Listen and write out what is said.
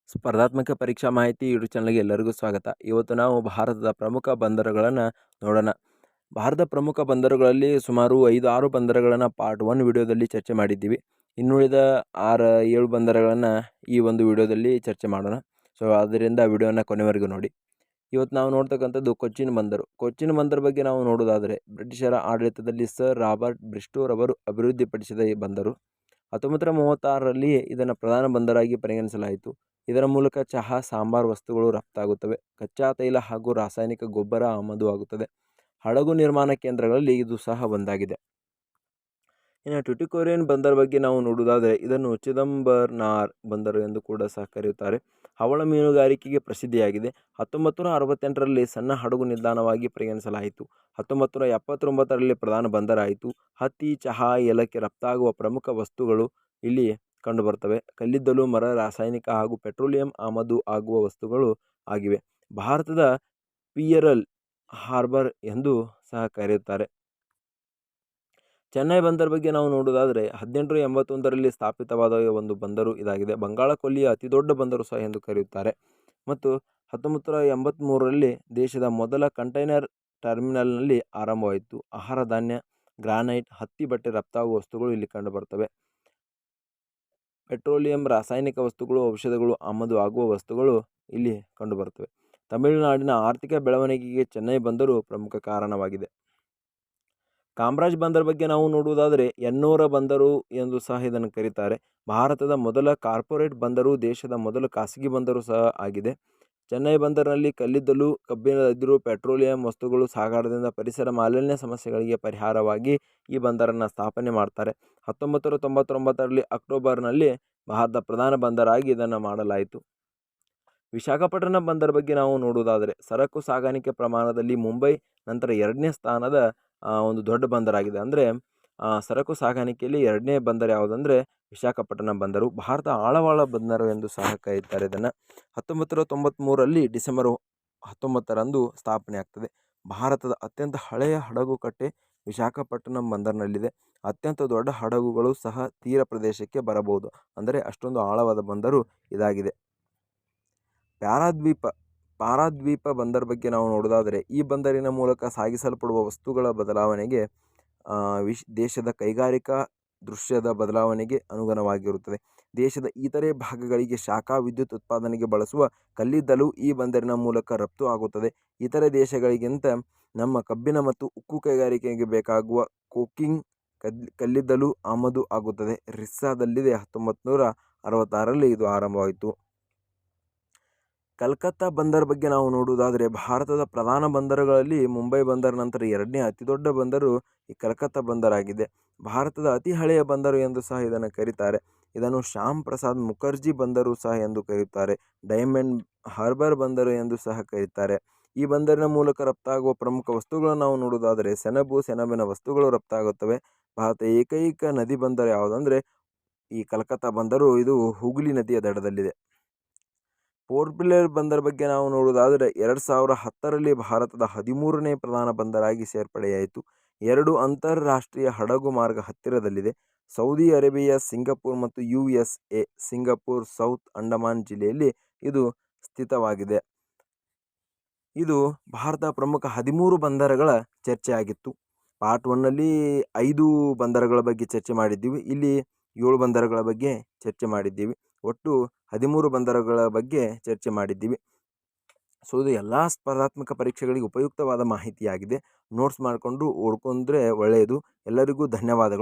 ಸ್ಪರ್ಧಾತ್ಮಕ ಪರೀಕ್ಷಾ ಮಾಹಿತಿ ಯೂಟ್ಯೂಬ್ ಚಾನಲ್ಗೆ ಎಲ್ಲರಿಗೂ ಸ್ವಾಗತ. ಇವತ್ತು ನಾವು ಭಾರತದ ಪ್ರಮುಖ ಬಂದರುಗಳನ್ನು ನೋಡೋಣ. ಭಾರತದ ಪ್ರಮುಖ ಬಂದರುಗಳಲ್ಲಿ ಸುಮಾರು 5-6 ಬಂದರುಗಳನ್ನು ಪಾರ್ಟ್ 1 ವಿಡಿಯೋದಲ್ಲಿ ಚರ್ಚೆ ಮಾಡಿದ್ದೀವಿ. ಇನ್ನುಳಿದ 6-7 ಬಂದರುಗಳನ್ನು ಈ ಒಂದು ವಿಡಿಯೋದಲ್ಲಿ ಚರ್ಚೆ ಮಾಡೋಣ. ಸೊ ಆದ್ದರಿಂದ ವಿಡಿಯೋನ ಕೊನೆವರೆಗೂ ನೋಡಿ. ಇವತ್ತು ನಾವು ನೋಡ್ತಕ್ಕಂಥದ್ದು ಕೊಚ್ಚಿನ್ ಬಂದರು. ಕೊಚ್ಚಿನ್ ಬಂದರ ಬಗ್ಗೆ ನಾವು ನೋಡೋದಾದರೆ, ಬ್ರಿಟಿಷರ ಆಡಳಿತದಲ್ಲಿ ಸರ್ ರಾಬರ್ಟ್ ಬ್ರಿಸ್ಟೋ ರವರು ಅಭಿವೃದ್ಧಿಪಡಿಸಿದ ಈ ಬಂದರು. 1936ರಲ್ಲಿ ಇದನ್ನು ಪ್ರಧಾನ ಬಂದರಾಗಿ ಪರಿಗಣಿಸಲಾಯಿತು. ಇದರ ಮೂಲಕ ಚಹಾ, ಸಾಂಬಾರು ವಸ್ತುಗಳು ರಫ್ತಾಗುತ್ತವೆ. ಕಚ್ಚಾ ತೈಲ ಹಾಗೂ ರಾಸಾಯನಿಕ ಗೊಬ್ಬರ ಆಮದು ಆಗುತ್ತದೆ. ಹಡಗು ನಿರ್ಮಾಣ ಕೇಂದ್ರಗಳಲ್ಲಿ ಇದು ಸಹ ಒಂದಾಗಿದೆ. ಇನ್ನು ಟ್ಯುಟಿಕೋರಿನ್ ಬಂದರ ಬಗ್ಗೆ ನಾವು ನೋಡುವುದಾದರೆ, ಇದನ್ನು ಚಿದಂಬರ್ನಾರ್ ಬಂದರು ಎಂದು ಕೂಡ ಸಹ ಕರೆಯುತ್ತಾರೆ. ಹವಳ ಮೀನುಗಾರಿಕೆಗೆ ಪ್ರಸಿದ್ಧಿಯಾಗಿದೆ. 1968ರಲ್ಲಿ ಸಣ್ಣ ಹಡಗು ನಿಲ್ದಾಣವಾಗಿ ಪರಿಗಣಿಸಲಾಯಿತು. 1979ರಲ್ಲಿ ಪ್ರಧಾನ ಬಂದರಾಯಿತು. ಹತ್ತಿ, ಚಹಾ, ಏಲಕ್ಕಿ ರಫ್ತಾಗುವ ಪ್ರಮುಖ ವಸ್ತುಗಳು ಇಲ್ಲಿ ಕಂಡುಬರ್ತವೆ. ಕಲ್ಲಿದ್ದಲು, ಮರ, ರಾಸಾಯನಿಕ ಹಾಗೂ ಪೆಟ್ರೋಲಿಯಂ ಆಮದು ಆಗುವ ವಸ್ತುಗಳು ಆಗಿವೆ. ಭಾರತದ ಪಿಯರಲ್ ಹಾರ್ಬರ್ ಎಂದು ಸಹ ಕರೆಯುತ್ತಾರೆ. ಚೆನ್ನೈ ಬಂದರ ಬಗ್ಗೆ ನಾವು ನೋಡೋದಾದರೆ, 1881ರಲ್ಲಿ ಸ್ಥಾಪಿತವಾದ ಒಂದು ಬಂದರು ಇದಾಗಿದೆ. ಬಂಗಾಳ ಕೊಲ್ಲಿಯ ಅತಿ ದೊಡ್ಡ ಬಂದರು ಸಹ ಎಂದು ಕರೆಯುತ್ತಾರೆ. ಮತ್ತು 1983ರಲ್ಲಿ ದೇಶದ ಮೊದಲ ಕಂಟೈನರ್ ಟರ್ಮಿನಲ್ನಲ್ಲಿ ಆರಂಭವಾಯಿತು. ಆಹಾರ ಧಾನ್ಯ, ಗ್ರಾನೈಟ್, ಹತ್ತಿ, ಬಟ್ಟೆ ರಫ್ತಾಗುವ ವಸ್ತುಗಳು ಇಲ್ಲಿ ಕಂಡುಬರ್ತವೆ. ಪೆಟ್ರೋಲಿಯಂ, ರಾಸಾಯನಿಕ ವಸ್ತುಗಳು, ಔಷಧಗಳು ಆಮದು ಆಗುವ ವಸ್ತುಗಳು ಇಲ್ಲಿ ಕಂಡುಬರ್ತವೆ. ತಮಿಳುನಾಡಿನ ಆರ್ಥಿಕ ಬೆಳವಣಿಗೆಗೆ ಚೆನ್ನೈ ಬಂದರು ಪ್ರಮುಖ ಕಾರಣವಾಗಿದೆ. ಕಾಮರಾಜ್ ಬಂದರ ಬಗ್ಗೆ ನಾವು ನೋಡುವುದಾದರೆ, ಎನ್ನೋರ ಬಂದರು ಎಂದು ಸಹ ಇದನ್ನು ಕರೀತಾರೆ. ಭಾರತದ ಮೊದಲ ಕಾರ್ಪೊರೇಟ್ ಬಂದರು, ದೇಶದ ಮೊದಲ ಖಾಸಗಿ ಬಂದರು ಸಹ ಆಗಿದೆ. ಚೆನ್ನೈ ಬಂದರಿನಲ್ಲಿ ಕಲ್ಲಿದ್ದಲು, ಕಬ್ಬಿಣದ ಅದಿರು, ಪೆಟ್ರೋಲಿಯಂ ವಸ್ತುಗಳು ಸಾಗಾಟದಿಂದ ಪರಿಸರ ಮಾಲಿನ್ಯ ಸಮಸ್ಯೆಗಳಿಗೆ ಪರಿಹಾರವಾಗಿ ಈ ಬಂದರನ್ನು ಸ್ಥಾಪನೆ ಮಾಡ್ತಾರೆ. 1999ರಲ್ಲಿ ಅಕ್ಟೋಬರ್ನಲ್ಲಿ ಭಾರತದ ಪ್ರಧಾನ ಬಂದರಾಗಿ ಇದನ್ನು ಮಾಡಲಾಯಿತು. ವಿಶಾಖಪಟ್ಟಣಂ ಬಂದರ ಬಗ್ಗೆ ನಾವು ನೋಡುವುದಾದರೆ, ಸರಕು ಸಾಗಾಣಿಕೆ ಪ್ರಮಾಣದಲ್ಲಿ ಮುಂಬೈ ನಂತರ 2ನೇ ಸ್ಥಾನದ ಒಂದು ದೊಡ್ಡ ಬಂದರಾಗಿದೆ. ಅಂದರೆ ಸರಕು ಸಾಗಾಣಿಕೆಯಲ್ಲಿ 2ನೇ ಬಂದರು ಯಾವುದಂದರೆ ವಿಶಾಖಪಟ್ಟಣಂ ಬಂದರು. ಭಾರತ ಆಳವಾಳ ಬಂದರು ಎಂದು ಸಹ ಕರೆಯುತ್ತಾರೆ ಇದನ್ನು. 1993ರಲ್ಲಿ ಡಿಸೆಂಬರ್ 19ರಂದು ಸ್ಥಾಪನೆ ಆಗ್ತದೆ. ಭಾರತದ ಅತ್ಯಂತ ಹಳೆಯ ಹಡಗುಕಟ್ಟೆ ವಿಶಾಖಪಟ್ಟಣಂ ಬಂದರಿನಲ್ಲಿದೆ. ಅತ್ಯಂತ ದೊಡ್ಡ ಹಡಗುಗಳು ಸಹ ತೀರ ಪ್ರದೇಶಕ್ಕೆ ಬರಬಹುದು. ಅಂದರೆ ಅಷ್ಟೊಂದು ಆಳವಾದ ಬಂದರು ಇದಾಗಿದೆ. ಪಾರಾದ್ವೀಪ ಬಂದರ ಬಗ್ಗೆ ನಾವು ನೋಡೋದಾದರೆ, ಈ ಬಂದರಿನ ಮೂಲಕ ಸಾಗಿಸಲ್ಪಡುವ ವಸ್ತುಗಳ ಬದಲಾವಣೆಗೆ ದೇಶದ ಕೈಗಾರಿಕಾ ದೃಶ್ಯದ ಬದಲಾವಣೆಗೆ ಅನುಗುಣವಾಗಿರುತ್ತದೆ. ದೇಶದ ಇತರೆ ಭಾಗಗಳಿಗೆ ಶಾಖ ವಿದ್ಯುತ್ ಉತ್ಪಾದನೆಗೆ ಬಳಸುವ ಕಲ್ಲಿದ್ದಲು ಈ ಬಂದರಿನ ಮೂಲಕ ರಫ್ತು ಆಗುತ್ತದೆ. ಇತರೆ ದೇಶಗಳಿಗಿಂತ ನಮ್ಮ ಕಬ್ಬಿಣ ಮತ್ತು ಉಕ್ಕು ಕೈಗಾರಿಕೆಗೆ ಬೇಕಾಗುವ ಕೋಕಿಂಗ್ ಕಲ್ಲಿದ್ದಲು ಆಮದು ಆಗುತ್ತದೆ. ರಿಸ್ಸಾದಲ್ಲಿದೆ. 1966ರಲ್ಲಿ ಇದು ಆರಂಭವಾಯಿತು. ಕಲ್ಕತ್ತಾ ಬಂದರ ಬಗ್ಗೆ ನಾವು ನೋಡುವುದಾದರೆ, ಭಾರತದ ಪ್ರಧಾನ ಬಂದರುಗಳಲ್ಲಿ ಮುಂಬೈ ಬಂದರ ನಂತರ 2ನೇ ಅತಿ ದೊಡ್ಡ ಬಂದರು ಈ ಕಲ್ಕತ್ತಾ ಬಂದರಾಗಿದೆ. ಭಾರತದ ಅತಿ ಹಳೆಯ ಬಂದರು ಎಂದು ಸಹ ಇದನ್ನು ಕರೀತಾರೆ. ಇದನ್ನು ಶ್ಯಾಮ್ ಪ್ರಸಾದ್ ಮುಖರ್ಜಿ ಬಂದರು ಸಹ ಎಂದು ಕರೆಯುತ್ತಾರೆ. ಡೈಮಂಡ್ ಹಾರ್ಬರ್ ಬಂದರು ಎಂದು ಸಹ ಕರೀತಾರೆ. ಈ ಬಂದರಿನ ಮೂಲಕ ರಫ್ತಾಗುವ ಪ್ರಮುಖ ವಸ್ತುಗಳನ್ನು ನಾವು ನೋಡುವುದಾದರೆ, ಸೆಣಬು, ಸೆಣಬಿನ ವಸ್ತುಗಳು ರಫ್ತಾಗುತ್ತವೆ. ಭಾರತ ಏಕೈಕ ನದಿ ಬಂದರು ಯಾವುದಂದರೆ ಈ ಕಲ್ಕತ್ತಾ ಬಂದರು. ಇದು ಹುಗ್ಲಿ ನದಿಯ ದಡದಲ್ಲಿದೆ. ಪೋರ್ಟ್ ಬ್ಲೇರ್ ಬಂದರ ಬಗ್ಗೆ ನಾವು ನೋಡುವುದಾದರೆ, 2010ರಲ್ಲಿ ಭಾರತದ 13ನೇ ಪ್ರಧಾನ ಬಂದರಾಗಿ ಸೇರ್ಪಡೆಯಾಯಿತು. 2 ಅಂತಾರಾಷ್ಟ್ರೀಯ ಹಡಗು ಮಾರ್ಗ ಹತ್ತಿರದಲ್ಲಿದೆ. ಸೌದಿ ಅರೇಬಿಯಾ, ಸಿಂಗಪುರ್ ಮತ್ತು USA ಸಿಂಗಪುರ್ ಸೌತ್ ಅಂಡಮಾನ್ ಜಿಲ್ಲೆಯಲ್ಲಿ ಇದು ಸ್ಥಿತವಾಗಿದೆ. ಇದು ಭಾರತ ಪ್ರಮುಖ 13 ಬಂದರುಗಳ ಚರ್ಚೆಯಾಗಿತ್ತು. ಪಾರ್ಟ್ 1ನಲ್ಲಿ 5 ಬಂದರುಗಳ ಬಗ್ಗೆ ಚರ್ಚೆ ಮಾಡಿದ್ದೀವಿ. ಇಲ್ಲಿ 7 ಬಂದರುಗಳ ಬಗ್ಗೆ ಚರ್ಚೆ ಮಾಡಿದ್ದೀವಿ. ಒಟ್ಟು 13 ಬಂದರುಗಳ ಬಗ್ಗೆ ಚರ್ಚೆ ಮಾಡಿದ್ದೀವಿ. ಸೊ ಇದು ಎಲ್ಲ ಸ್ಪರ್ಧಾತ್ಮಕ ಪರೀಕ್ಷೆಗಳಿಗೆ ಉಪಯುಕ್ತವಾದ ಮಾಹಿತಿಯಾಗಿದೆ. ನೋಟ್ಸ್ ಮಾಡಿಕೊಂಡು ಓದ್ಕೊಂಡ್ರೆ ಒಳ್ಳೆಯದು. ಎಲ್ಲರಿಗೂ ಧನ್ಯವಾದಗಳು.